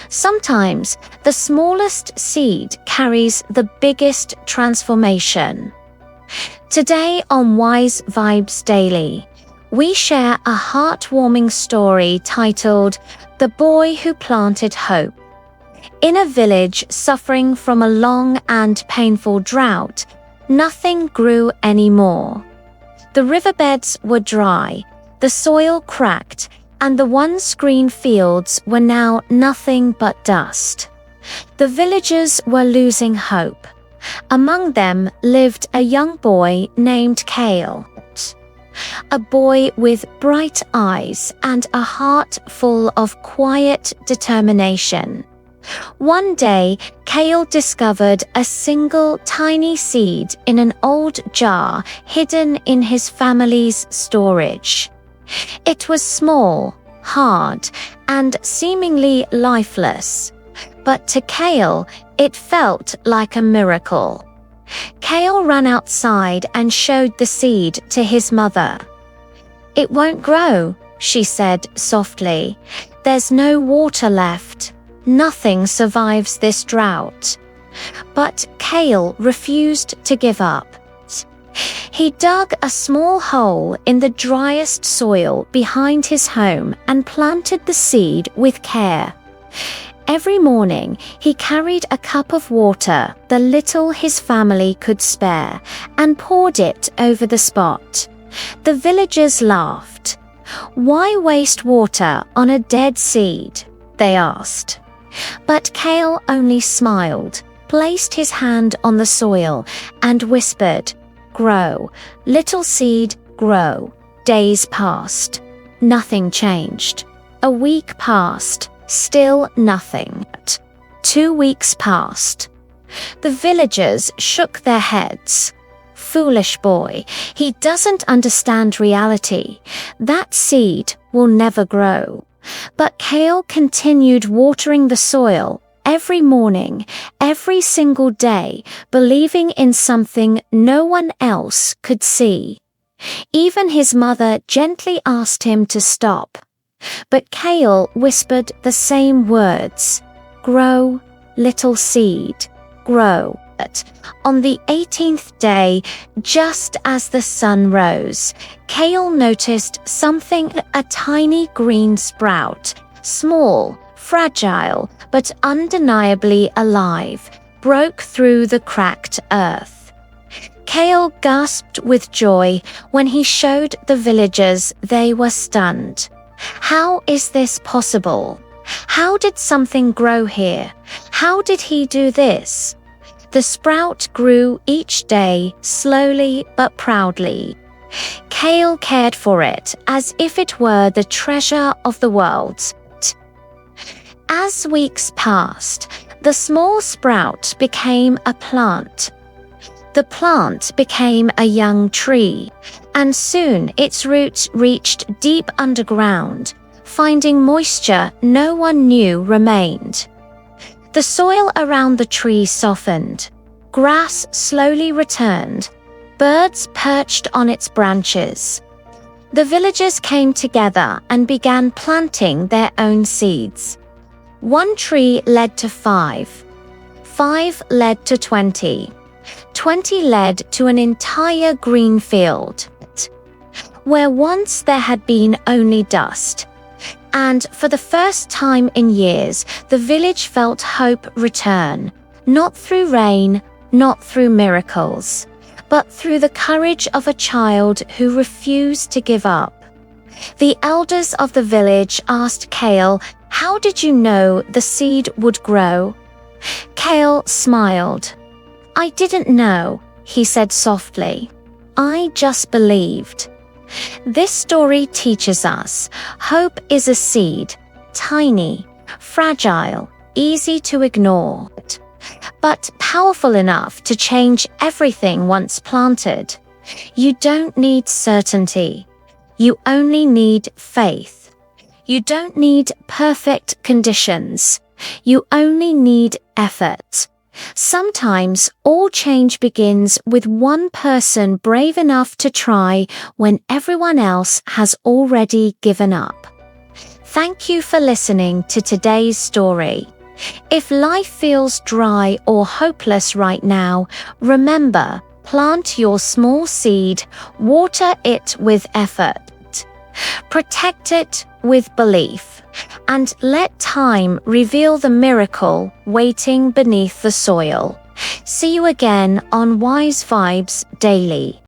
Sometimes the smallest seed carries the biggest transformation. Today on Wise Vibes Daily, we share a heartwarming story titled The Boy Who Planted Hope. In a village suffering from a long and painful drought, nothing grew anymore. The riverbeds were dry, the soil cracked, and the once green fields were now nothing but dust. The villagers were losing hope. Among them lived a young boy named Cale, a boy with bright eyes and a heart full of quiet determination. One day, Cale discovered a single tiny seed in an old jar hidden in his family's storage. It was small, hard, and seemingly lifeless, but to Cale, it felt like a miracle. Cale ran outside and showed the seed to his mother. "It won't grow," she said softly. "There's no water left. Nothing survives this drought." But Cale refused to give up. He dug a small hole in the driest soil behind his home and planted the seed with care. Every morning, he carried a cup of water, the little his family could spare, and poured it over the spot. The villagers laughed. "Why waste water on a dead seed?" they asked. But Cale only smiled, placed his hand on the soil, and whispered, "Grow, little seed, grow." Days passed. Nothing changed. A week passed. Still nothing. 2 weeks passed. The villagers shook their heads. "Foolish boy, he doesn't understand reality. That seed will never grow." But Cale continued watering the soil every morning, every single day, believing in something no one else could see. Even his mother gently asked him to stop. But Cale whispered the same words, "Grow, little seed, grow." On the 18th day, just as the sun rose, Cale noticed something, a tiny green sprout, small, fragile, but undeniably alive, broke through the cracked earth. Cale gasped with joy when he showed the villagers. They were stunned. How is this possible? How did something grow here? How did he do this? The sprout grew each day, slowly but proudly. Cale cared for it as if it were the treasure of the world. As weeks passed, the small sprout became a plant. The plant became a young tree, and soon its roots reached deep underground, finding moisture no one knew remained. The soil around the tree softened. Grass slowly returned. Birds perched on its branches. The villagers came together and began planting their own seeds. 1 tree led to 5. 5 led to 20. 20 led to an entire green field, where once there had been only dust. And for the first time in years, the village felt hope return, not through rain, not through miracles, but through the courage of a child who refused to give up. The elders of the village asked Cale, "How did you know the seed would grow?" Cale smiled. "I didn't know," he said softly. "I just believed." This story teaches us hope is a seed, tiny, fragile, easy to ignore, but powerful enough to change everything once planted. You don't need certainty. You only need faith. You don't need perfect conditions. You only need effort. Sometimes all change begins with one person brave enough to try when everyone else has already given up. Thank you for listening to today's story. If life feels dry or hopeless right now, remember, plant your small seed, water it with effort, protect it with belief, and let time reveal the miracle waiting beneath the soil. See you again on Wise Vibes Daily.